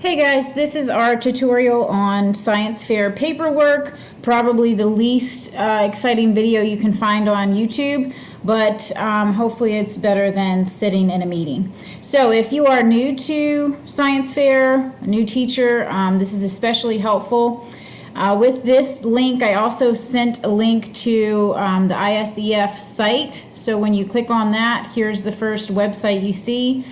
Hey guys, this is our tutorial on science fair paperwork, probably the least exciting video you can find on YouTube, but hopefully it's better than sitting in a meeting. So if you are new to science fair, a new teacher, this is especially helpful. With this link, I also sent a link to the ISEF site. So when you click on that, here's the first website you see.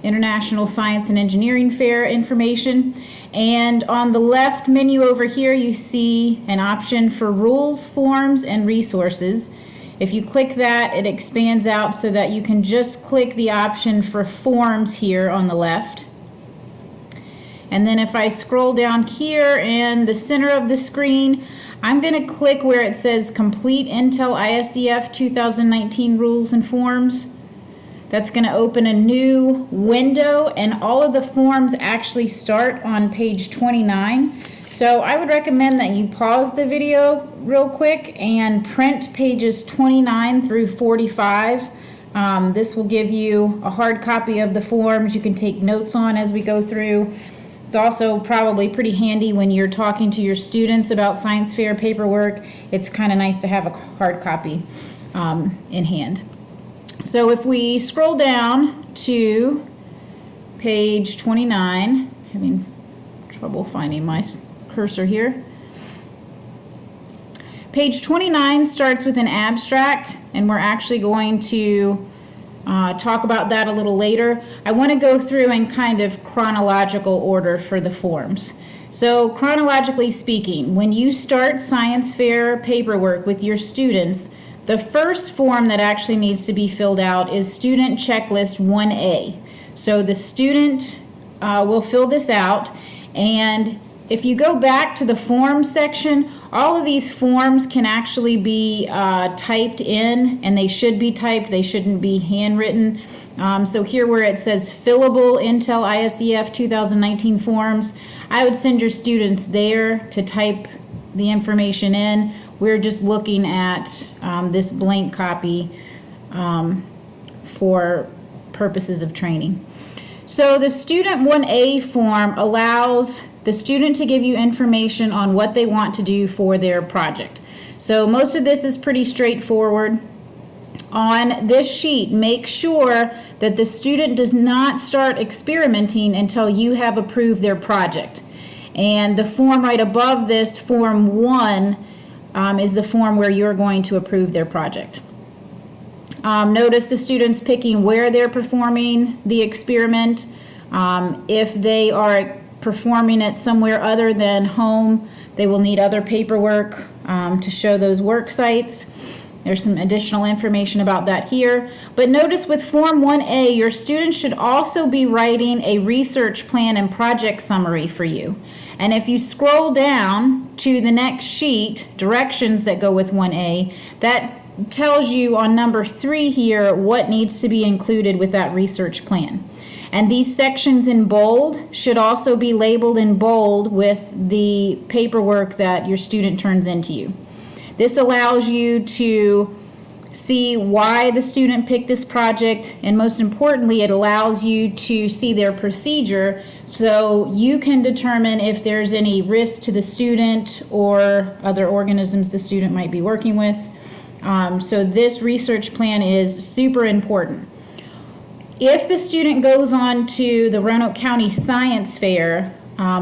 International Science and Engineering Fair information. And on the left menu over here, you see an option for rules, forms, and resources. If you click that, it expands out so that you can just click the option for forms here on the left. And then if I scroll down here in the center of the screen, I'm going to click where it says Complete Intel ISEF 2019 Rules and Forms. That's going to open a new window, and all of the forms actually start on page 29. So I would recommend that you pause the video real quick and print pages 29 through 45. This will give you a hard copy of the forms you can take notes on as we go through. It's also probably pretty handy when you're talking to your students about science fair paperwork. It's kind of nice to have a hard copy in hand. So if we scroll down to page 29, having trouble finding my cursor here. Page 29 starts with an abstract, and we're actually going to talk about that a little later. I want to go through in kind of chronological order for the forms. So chronologically speaking, when you start science fair paperwork with your students, the first form that actually needs to be filled out is Student Checklist 1A. So the student will fill this out, and if you go back to the form section, all of these forms can actually be typed in, and they should be typed. They shouldn't be handwritten. So here where it says Fillable Intel ISEF 2019 Forms, I would send your students there to type the information in. We're just looking at this blank copy for purposes of training. So the Student 1A form allows the student to give you information on what they want to do for their project. So most of this is pretty straightforward. On this sheet, make sure that the student does not start experimenting until you have approved their project. And the form right above this, Form 1, is the form where you're going to approve their project. Notice the students picking where they're performing the experiment. If they are performing it somewhere other than home, they will need other paperwork to show those work sites. There's some additional information about that here. But notice with Form 1A, your students should also be writing a research plan and project summary for you. And if you scroll down to the next sheet, directions that go with 1A, that tells you on number 3 here what needs to be included with that research plan. And these sections in bold should also be labeled in bold with the paperwork that your student turns into you. This allows you to see why the student picked this project, and most importantly, it allows you to see their procedure so you can determine if there's any risk to the student or other organisms the student might be working with. So this research plan is super important. If the student goes on to the Roanoke County Science Fair,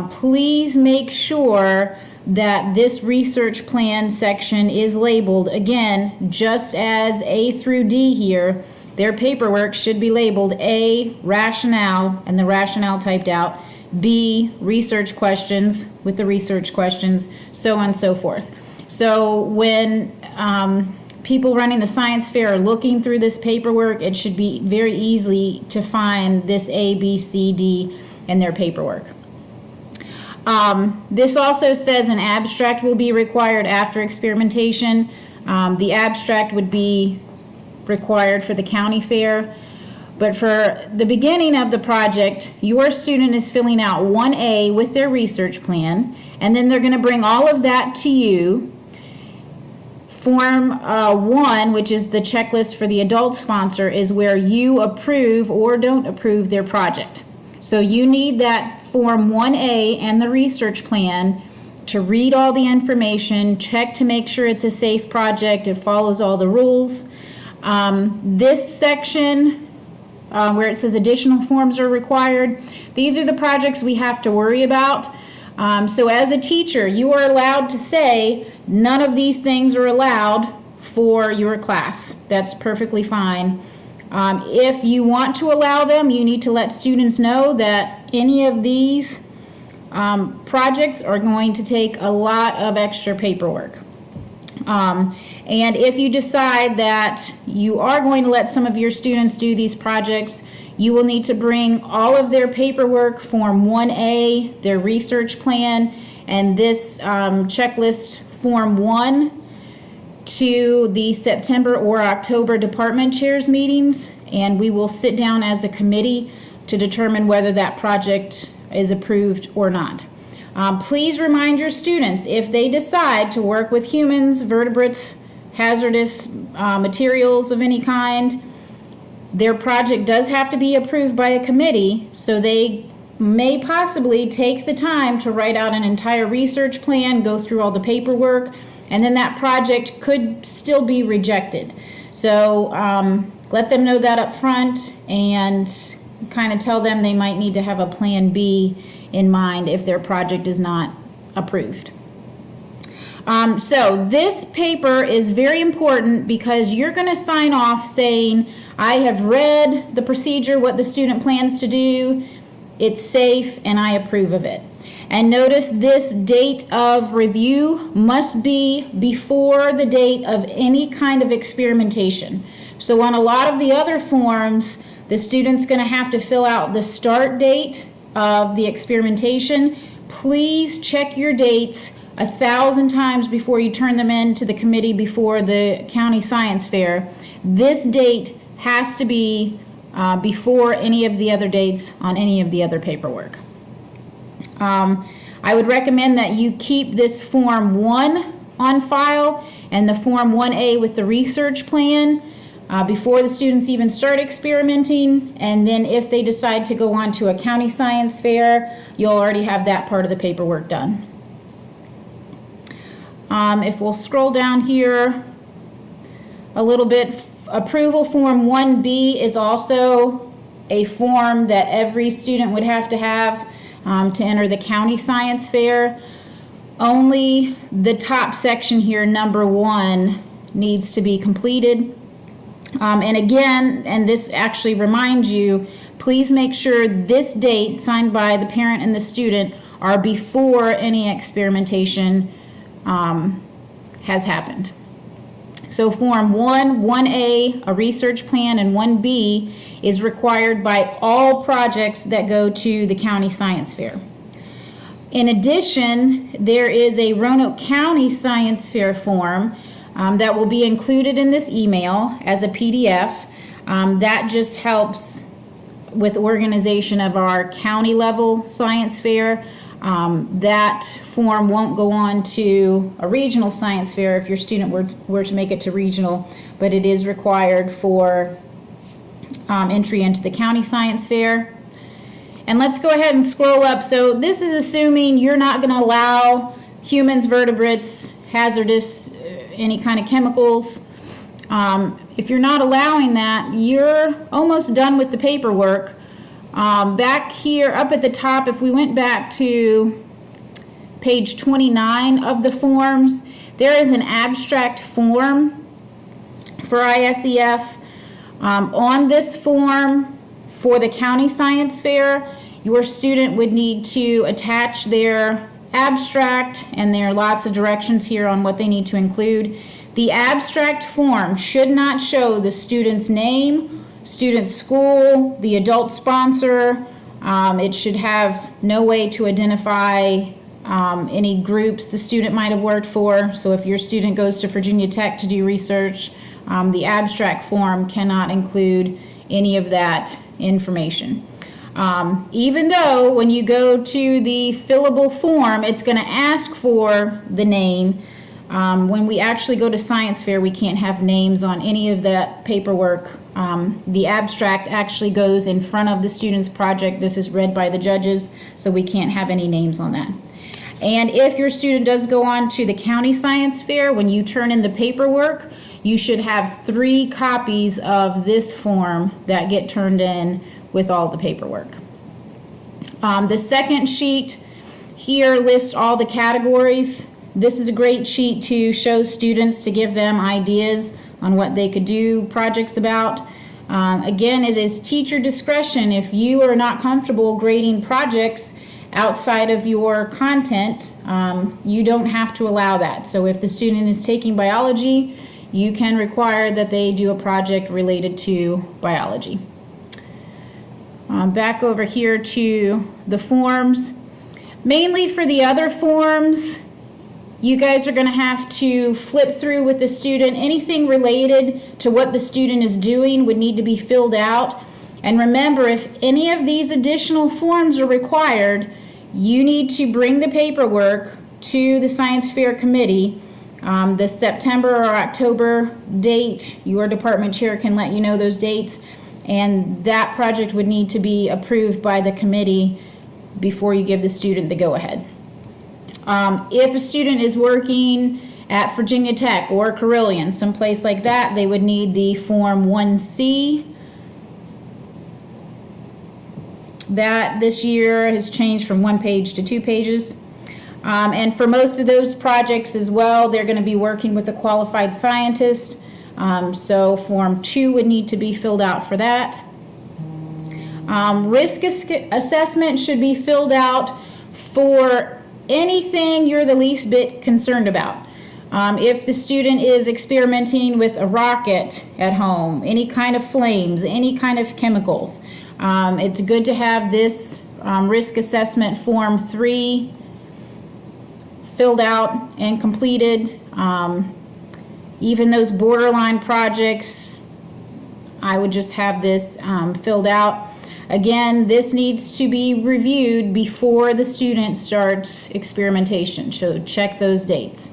please make sure that this research plan section is labeled, again, just as A through D here. Their paperwork should be labeled A, rationale, and the rationale typed out, B, research questions with the research questions, so on and so forth. So when people running the science fair are looking through this paperwork, it should be very easy to find this A, B, C, D in their paperwork. This also says an abstract will be required after experimentation. The abstract would be required for the county fair. But for the beginning of the project, your student is filling out 1A with their research plan, and then they're going to bring all of that to you. Form 1, which is the checklist for the adult sponsor, is where you approve or don't approve their project. So you need that Form 1A and the research plan to read all the information, check to make sure it's a safe project, it follows all the rules. This section where it says additional forms are required, these are the projects we have to worry about. So as a teacher, you are allowed to say none of these things are allowed for your class. That's perfectly fine. If you want to allow them, you need to let students know that any of these projects are going to take a lot of extra paperwork. And if you decide that you are going to let some of your students do these projects, you will need to bring all of their paperwork, Form 1A, their research plan, and this checklist, Form 1, to the September or October department chairs meetings, and we will sit down as a committee to determine whether that project is approved or not. Please remind your students, if they decide to work with humans, vertebrates, hazardous materials of any kind, their project does have to be approved by a committee, so they may possibly take the time to write out an entire research plan, go through all the paperwork, and then that project could still be rejected. So let them know that up front and kind of tell them they might need to have a plan B in mind if their project is not approved. So this paper is very important because you're going to sign off saying, I have read the procedure, what the student plans to do, it's safe, and I approve of it. And notice this date of review must be before the date of any kind of experimentation. So on a lot of the other forms, the student's going to have to fill out the start date of the experimentation. Please check your dates 1,000 times before you turn them in to the committee before the county science fair. This date has to be before any of the other dates on any of the other paperwork. I would recommend that you keep this Form 1 on file and the Form 1A with the research plan before the students even start experimenting, and then if they decide to go on to a county science fair, you'll already have that part of the paperwork done. If we'll scroll down here a little bit, approval Form 1B is also a form that every student would have to enter the county science fair. Only the top section here, number 1, needs to be completed. And again, and this actually reminds you, please make sure this date signed by the parent and the student are before any experimentation has happened. So Form 1, 1A, a research plan, and 1B is required by all projects that go to the county science fair. In addition, there is a Roanoke County Science Fair form that will be included in this email as a PDF. That just helps with organization of our county level science fair. That form won't go on to a regional science fair if your student were to make it to regional, but it is required for entry into the county science fair. And let's go ahead and scroll up. So this is assuming you're not going to allow humans, vertebrates, hazardous, any kind of chemicals. If you're not allowing that, you're almost done with the paperwork. Back here up at the top, if we went back to page 29 of the forms, there is an abstract form for ISEF. On this form for the county science fair, your student would need to attach their abstract, and there are lots of directions here on what they need to include. The abstract form should not show the student's name, student school, the adult sponsor. It should have no way to identify any groups the student might have worked for. So if your student goes to Virginia Tech to do research, the abstract form cannot include any of that information. Even though when you go to the fillable form, it's going to ask for the name. When we actually go to science fair, we can't have names on any of that paperwork The abstract actually goes in front of the student's project. This is read by the judges, so we can't have any names on that. And if your student does go on to the county science fair, when you turn in the paperwork, you should have 3 copies of this form that get turned in with all the paperwork. The second sheet here lists all the categories. This is a great sheet to show students, to give them ideas on what they could do projects about. Again, it is teacher discretion. If you are not comfortable grading projects outside of your content, you don't have to allow that. So if the student is taking biology, you can require that they do a project related to biology. Back over here to the forms. Mainly for the other forms, you guys are going to have to flip through with the student. Anything related to what the student is doing would need to be filled out. And remember, if any of these additional forms are required, you need to bring the paperwork to the Science Fair Committee. The September or October date, your department chair can let you know those dates, and that project would need to be approved by the committee before you give the student the go-ahead. If a student is working at Virginia Tech or Carilion, someplace like that, they would need the Form 1C. That this year has changed from 1 page to 2 pages. And for most of those projects as well, they're going to be working with a qualified scientist. So Form 2 would need to be filled out for that. Risk assessment should be filled out for anything you're the least bit concerned about. If the student is experimenting with a rocket at home, any kind of flames, any kind of chemicals, it's good to have this risk assessment Form 3 filled out and completed. Even those borderline projects, I would just have this filled out. Again, this needs to be reviewed before the student starts experimentation, so check those dates.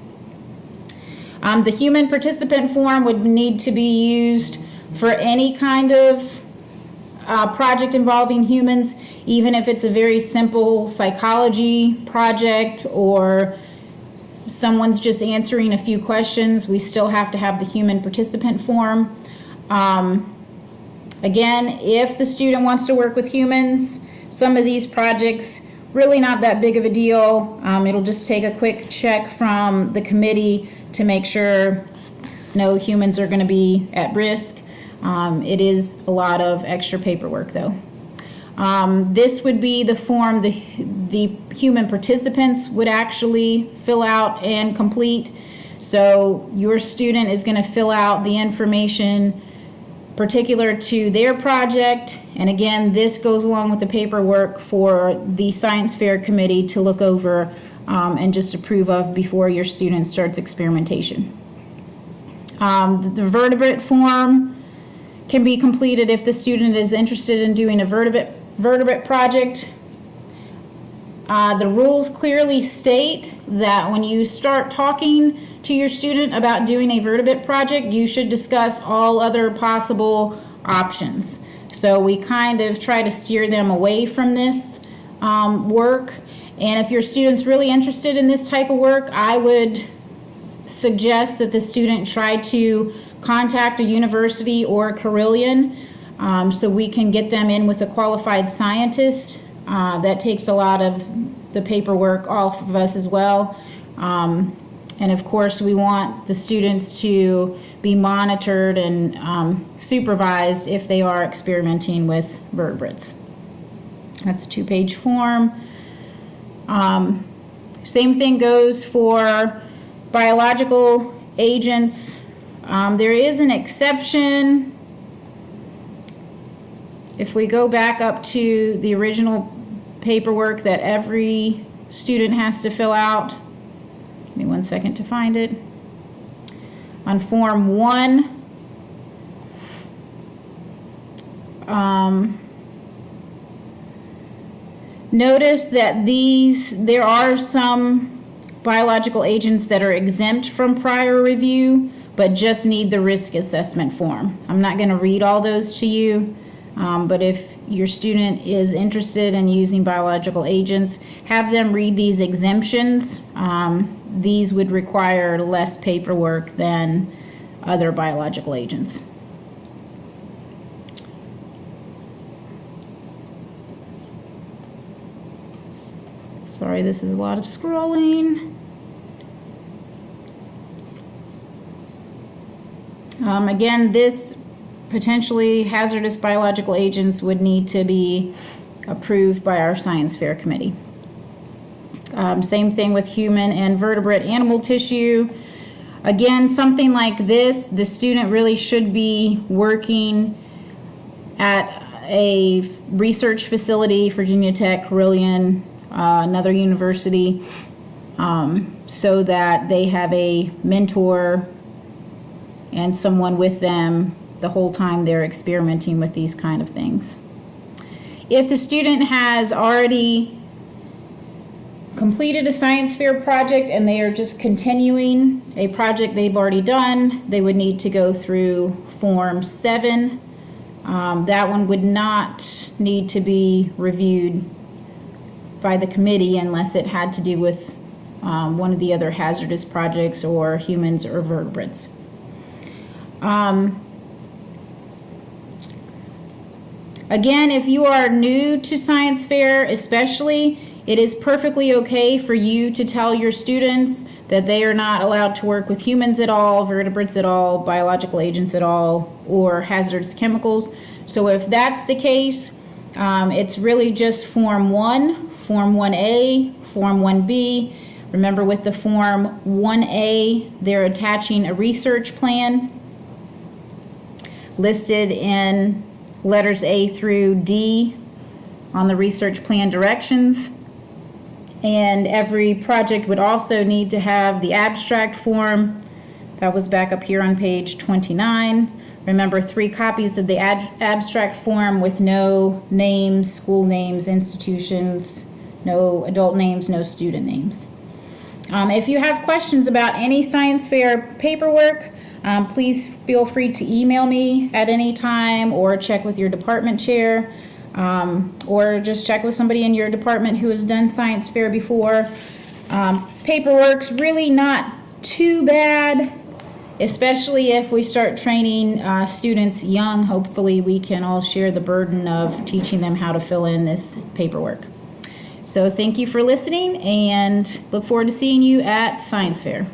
The human participant form would need to be used for any kind of project involving humans, even if it's a very simple psychology project or someone's just answering a few questions. We still have to have the human participant form. Again, if the student wants to work with humans, some of these projects, really not that big of a deal. It'll just take a quick check from the committee to make sure no humans are going to be at risk. It is a lot of extra paperwork though. This would be the form the human participants would actually fill out and complete. So your student is going to fill out the information particular to their project, and again, this goes along with the paperwork for the Science Fair Committee to look over and just approve of before your student starts experimentation. The vertebrate form can be completed if the student is interested in doing a vertebrate project. The rules clearly state that when you start talking to your student about doing a vertebrate project, you should discuss all other possible options. So we kind of try to steer them away from this work. And if your student's really interested in this type of work, I would suggest that the student try to contact a university or Carilion so we can get them in with a qualified scientist. That takes a lot of the paperwork off of us as well. And of course, we want the students to be monitored and supervised if they are experimenting with vertebrates. That's a 2-page form. Same thing goes for biological agents. There is an exception. If we go back up to the original paperwork that every student has to fill out, give me 1 second to find it. On Form 1, notice that there are some biological agents that are exempt from prior review but just need the risk assessment form. I'm not going to read all those to you, but if your student is interested in using biological agents, have them read these exemptions. These would require less paperwork than other biological agents. Sorry, this is a lot of scrolling. Again, this potentially hazardous biological agents would need to be approved by our science fair committee. Same thing with human and vertebrate animal tissue. Again, something like this, the student really should be working at a research facility, Virginia Tech, Carilion, another university, so that they have a mentor and someone with them the whole time they're experimenting with these kind of things. If the student has already completed a science fair project and they are just continuing a project they've already done, they would need to go through Form 7. That one would not need to be reviewed by the committee unless it had to do with one of the other hazardous projects or humans or vertebrates. Again, if you are new to science fair especially, it is perfectly okay for you to tell your students that they are not allowed to work with humans at all, vertebrates at all, biological agents at all, or hazardous chemicals. So if that's the case, it's really just Form 1, Form 1A, Form 1B. Remember, with the Form 1A, they're attaching a research plan listed in letters A through D on the research plan directions. And every project would also need to have the abstract form. That was back up here on page 29. Remember, 3 copies of the abstract form with no names, school names, institutions, no adult names, no student names. If you have questions about any science fair paperwork, please feel free to email me at any time or check with your department chair. Or just check with somebody in your department who has done science fair before. Paperwork's really not too bad, especially if we start training students young. Hopefully we can all share the burden of teaching them how to fill in this paperwork. So thank you for listening and look forward to seeing you at science fair.